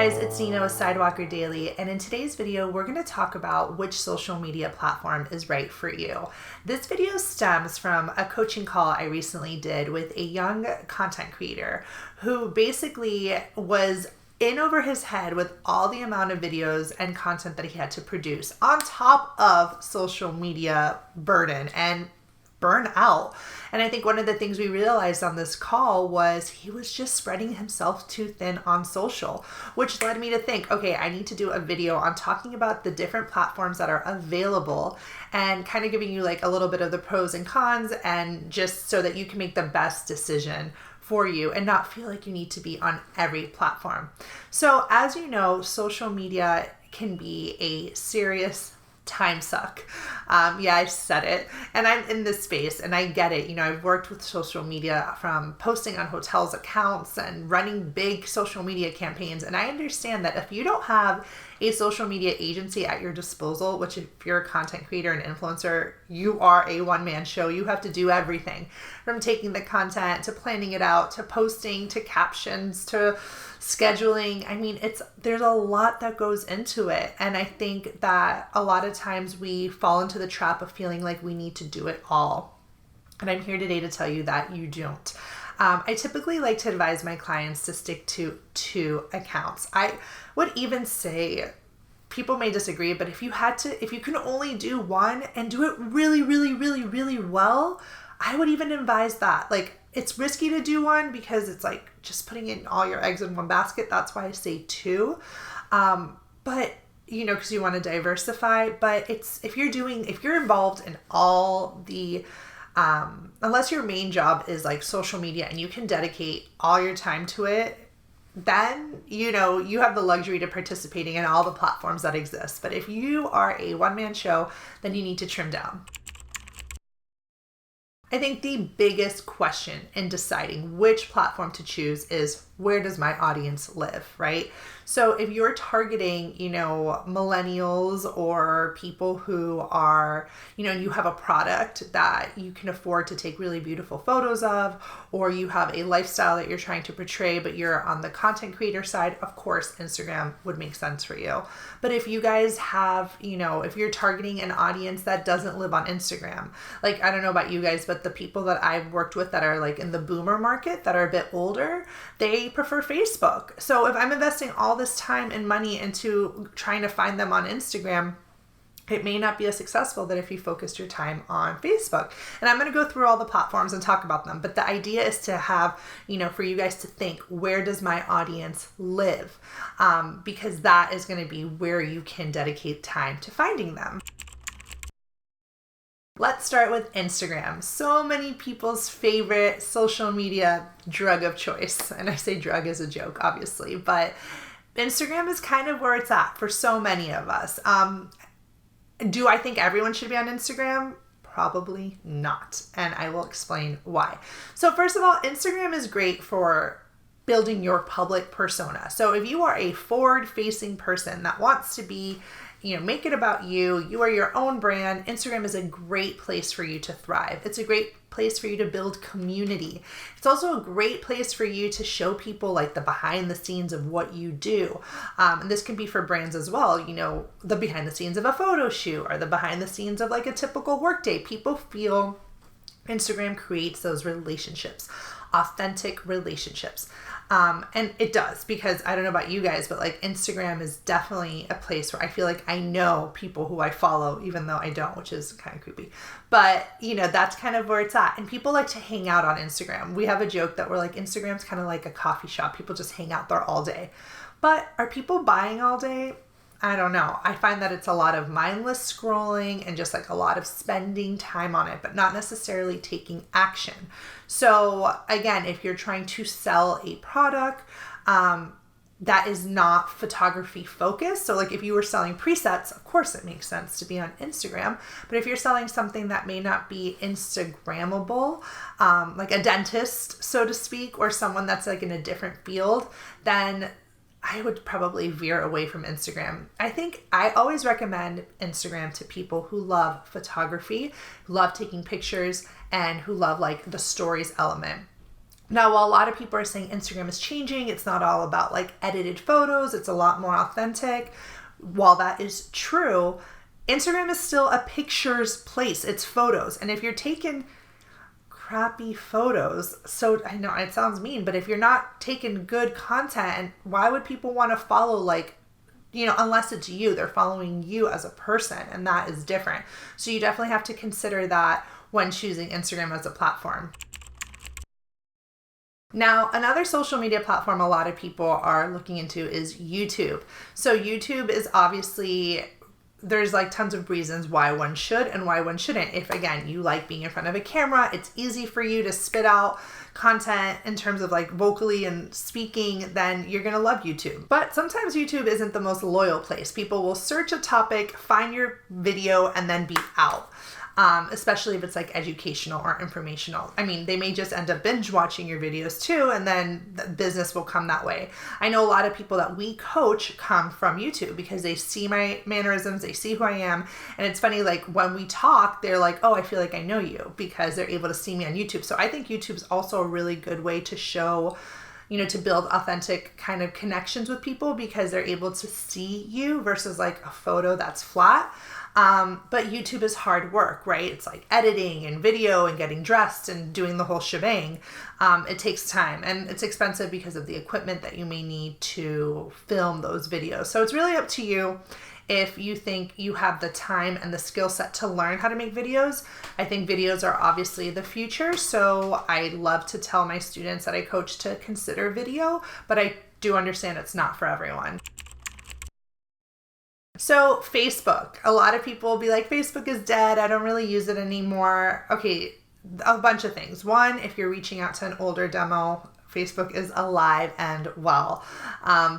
guys, it's Nina with Sidewalker Daily, and in today's video, we're going to talk about which social media platform is right for you. This video stems from a coaching call I recently did with a young content creator who basically was in over his head with all the amount of videos and content that he had to produce on top of social media burden and burnout. And I think one of the things we realized on this call was he was just spreading himself too thin on social, which led me to think, okay, I need to do a video on talking about the different platforms that are available and kind of giving you like a little bit of the pros and cons, and just so that you can make the best decision for you and not feel like you need to be on every platform. So as you know, social media can be a serious time suck. Yeah, I said it. And I'm in this space and I get it. You know, I've worked with social media, from posting on hotels' accounts and running big social media campaigns. And I understand that if you don't have a social media agency at your disposal, which if you're a content creator and influencer, you are a one-man show. You have to do everything from taking the content to planning it out, to posting, to captions, to scheduling. I mean, there's a lot that goes into it. And I think that a lot of times we fall into the trap of feeling like we need to do it all. And I'm here today to tell you that you don't. I typically like to advise my clients to stick to 2 accounts. I would even say, people may disagree, but if you can only do one and do it really, really, really, really well, I would even advise that. Like, it's risky to do one because it's like just putting in all your eggs in one basket. That's why I say 2. But you know, because you want to diversify. But if you're involved in all the unless your main job is like social media and you can dedicate all your time to it, then, you know, you have the luxury to participating in all the platforms that exist. But if you are a one-man show, then you need to trim down. I think the biggest question in deciding which platform to choose is, where does my audience live, right? So if you're targeting, you know, millennials or people who are, you know, you have a product that you can afford to take really beautiful photos of, or you have a lifestyle that you're trying to portray, but you're on the content creator side, of course, Instagram would make sense for you. But if you guys have, you know, if you're targeting an audience that doesn't live on Instagram, like, I don't know about you guys, but the people that I've worked with that are like in the boomer market, that are a bit older, they prefer Facebook. So if I'm investing all this time and money into trying to find them on Instagram, it may not be as successful that if you focused your time on Facebook. And I'm going to go through all the platforms and talk about them. But the idea is to have, you know, for you guys to think, where does my audience live? Because that is going to be where you can dedicate time to finding them. Let's start with Instagram. So many people's favorite social media drug of choice. And I say drug as a joke, obviously, but Instagram is kind of where it's at for so many of us. Do I think everyone should be on Instagram? Probably not. And I will explain why. So first of all, Instagram is great for building your public persona. So if you are a forward-facing person that wants to be, you know, make it about you, you are your own brand, Instagram is a great place for you to thrive. It's a great place for you to build community. It's also a great place for you to show people like the behind the scenes of what you do. And this can be for brands as well, you know, the behind the scenes of a photo shoot or the behind the scenes of like a typical workday. People feel Instagram creates those relationships, authentic relationships. And it does, because I don't know about you guys, but like Instagram is definitely a place where I feel like I know people who I follow, even though I don't, which is kind of creepy. But, you know, that's kind of where it's at. And people like to hang out on Instagram. We have a joke that we're like, Instagram's kind of like a coffee shop. People just hang out there all day. But are people buying all day? I don't know. I find that it's a lot of mindless scrolling and just like a lot of spending time on it, but not necessarily taking action. So again, if you're trying to sell a product that is not photography focused, so like if you were selling presets, of course it makes sense to be on Instagram. But if you're selling something that may not be Instagrammable, like a dentist, so to speak, or someone that's like in a different field, then I would probably veer away from Instagram. I think I always recommend Instagram to people who love photography, who love taking pictures, and who love like the stories element. Now, while a lot of people are saying Instagram is changing, it's not all about like edited photos, it's a lot more authentic. While that is true, Instagram is still a pictures place. It's photos. And if you're taking crappy photos, so I know it sounds mean, but if you're not taking good content, why would people want to follow unless it's you, they're following you as a person, and that is different. So you definitely have to consider that when choosing Instagram as a platform. Now, another social media platform a lot of people are looking into is YouTube. So YouTube is obviously, there's like tons of reasons why one should and why one shouldn't. If again, you like being in front of a camera, it's easy for you to spit out content in terms of like vocally and speaking, then you're going to love YouTube. But sometimes YouTube isn't the most loyal place. People will search a topic, find your video, and then be out. Especially if it's like educational or informational. I mean, they may just end up binge watching your videos too, and then the business will come that way. I know a lot of people that we coach come from YouTube because they see my mannerisms, they see who I am. And it's funny, like when we talk, they're like, oh, I feel like I know you, because they're able to see me on YouTube. So I think YouTube's also a really good way to show, to build authentic kind of connections with people, because they're able to see you versus like a photo that's flat. But YouTube is hard work, right? It's like editing and video and getting dressed and doing the whole shebang. It takes time, and it's expensive because of the equipment that you may need to film those videos. So it's really up to you if you think you have the time and the skill set to learn how to make videos. I think videos are obviously the future. So I love to tell my students that I coach to consider video, but I do understand it's not for everyone. So Facebook, a lot of people will be like, Facebook is dead, I don't really use it anymore. Okay, a bunch of things. One, if you're reaching out to an older demo, Facebook is alive and well.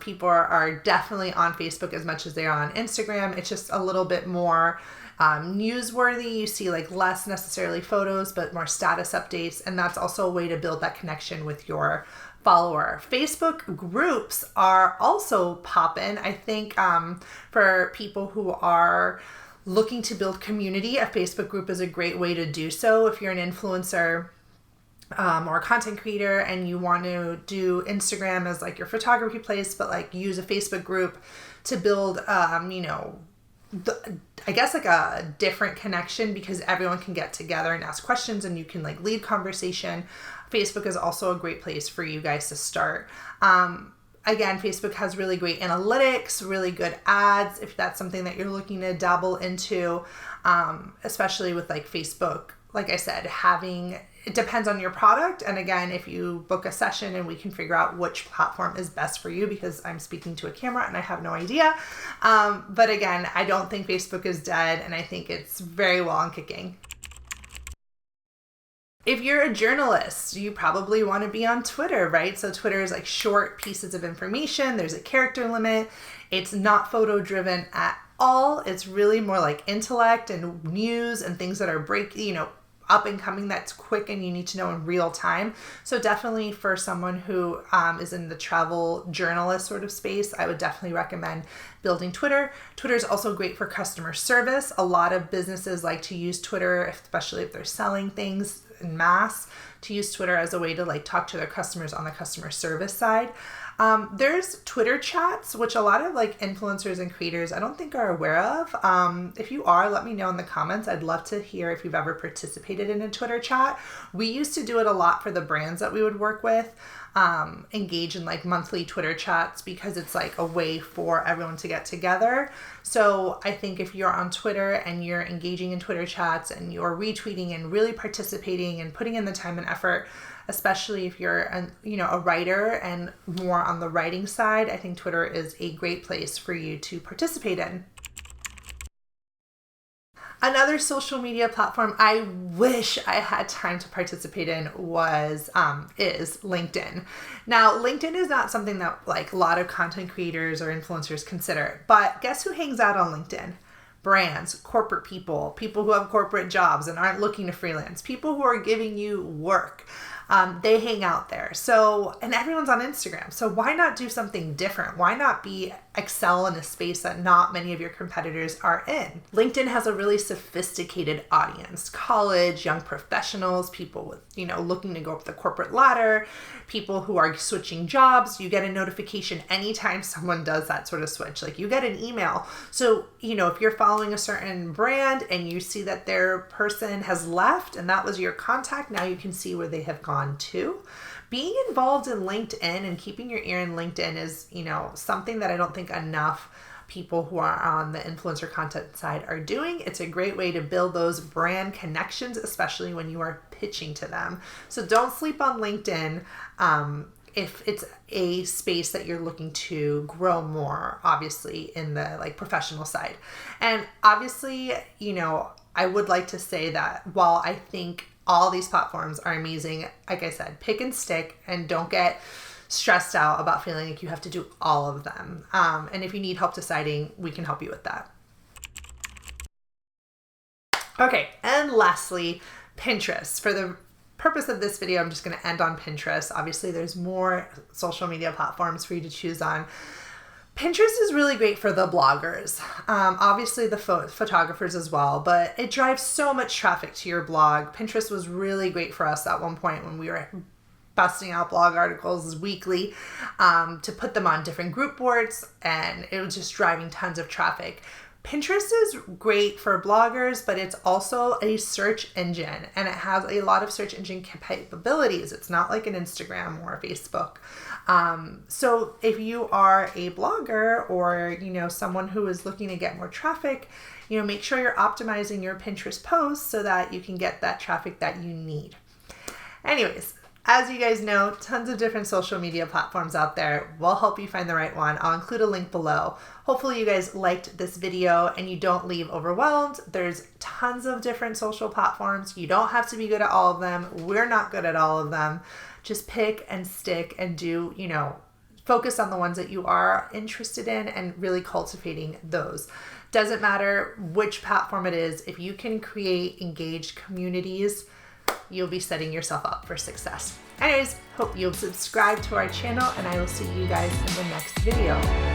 People are definitely on Facebook as much as they are on Instagram. It's just a little bit more newsworthy. You see like less necessarily photos, but more status updates. And that's also a way to build that connection with your follower. Facebook groups are also poppin'. I think for people who are looking to build community, a Facebook group is a great way to do so. If you're an influencer or a content creator and you want to do Instagram as like your photography place, but like use a Facebook group to build, I guess like a different connection, because everyone can get together and ask questions and you can like lead conversation. Facebook is also a great place for you guys to start. Again, Facebook has really great analytics, really good ads, if that's something that you're looking to dabble into, especially with like Facebook. Like I said, it depends on your product. And again, if you book a session and we can figure out which platform is best for you, because I'm speaking to a camera and I have no idea. But again, I don't think Facebook is dead, and I think it's very well and kicking. If you're a journalist, you probably want to be on Twitter, right? So Twitter is like short pieces of information. There's a character limit. It's not photo driven at all. It's really more like intellect and news and things that are up and coming, that's quick and you need to know in real time. So definitely for someone who is in the travel journalist sort of space, I would definitely recommend building Twitter. Twitter is also great for customer service. A lot of businesses like to use Twitter, especially if they're selling things in mass, to use Twitter as a way to like talk to their customers on the customer service side. There's Twitter chats, which a lot of like influencers and creators I don't think are aware of. If you are, let me know in the comments. I'd love to hear if you've ever participated in a Twitter chat. We used to do it a lot for the brands that we would work with, engage in like monthly Twitter chats, because it's like a way for everyone to get together. So I think if you're on Twitter and you're engaging in Twitter chats and you're retweeting and really participating and putting in the time and effort, especially if you're a writer and more on the writing side, I think Twitter is a great place for you to participate in. Another social media platform I wish I had time to participate in is LinkedIn. Now, LinkedIn is not something that like a lot of content creators or influencers consider, but guess who hangs out on LinkedIn? Brands, corporate people who have corporate jobs and aren't looking to freelance, people who are giving you work. They hang out there. So, and everyone's on Instagram. So why not do something different? Why not excel in a space that not many of your competitors are in? LinkedIn has a really sophisticated audience: college, young professionals, people with, looking to go up the corporate ladder, people who are switching jobs. You get a notification anytime someone does that sort of switch. Like, you get an email. So, if you're following a certain brand and you see that their person has left and that was your contact, now you can see where they have gone to. Being involved in LinkedIn and keeping your ear in LinkedIn is, something that I don't think enough people who are on the influencer content side are doing. It's a great way to build those brand connections, especially when you are pitching to them. So don't sleep on LinkedIn if it's a space that you're looking to grow more, obviously, in the professional side. And obviously, I would like to say that while I think all these platforms are amazing, like I said, pick and stick, and don't get stressed out about feeling like you have to do all of them. And if you need help deciding, we can help you with that. Okay, and lastly, Pinterest. For the purpose of this video, I'm just going to end on Pinterest. Obviously, there's more social media platforms for you to choose on. Pinterest is really great for the bloggers, obviously the photographers as well, but it drives so much traffic to your blog. Pinterest was really great for us at one point when we were busting out blog articles weekly to put them on different group boards, and it was just driving tons of traffic. Pinterest is great for bloggers, but it's also a search engine, and it has a lot of search engine capabilities. It's not like an Instagram or a Facebook. So if you are a blogger or, someone who is looking to get more traffic, make sure you're optimizing your Pinterest posts so that you can get that traffic that you need. Anyways, as you guys know, tons of different social media platforms out there. We'll help you find the right one. I'll include a link below. Hopefully you guys liked this video and you don't leave overwhelmed. There's tons of different social platforms. You don't have to be good at all of them. We're not good at all of them. Just pick and stick and do, focus on the ones that you are interested in and really cultivating those. Doesn't matter which platform it is. If you can create engaged communities, you'll be setting yourself up for success. Anyways, hope you'll subscribe to our channel, and I will see you guys in the next video.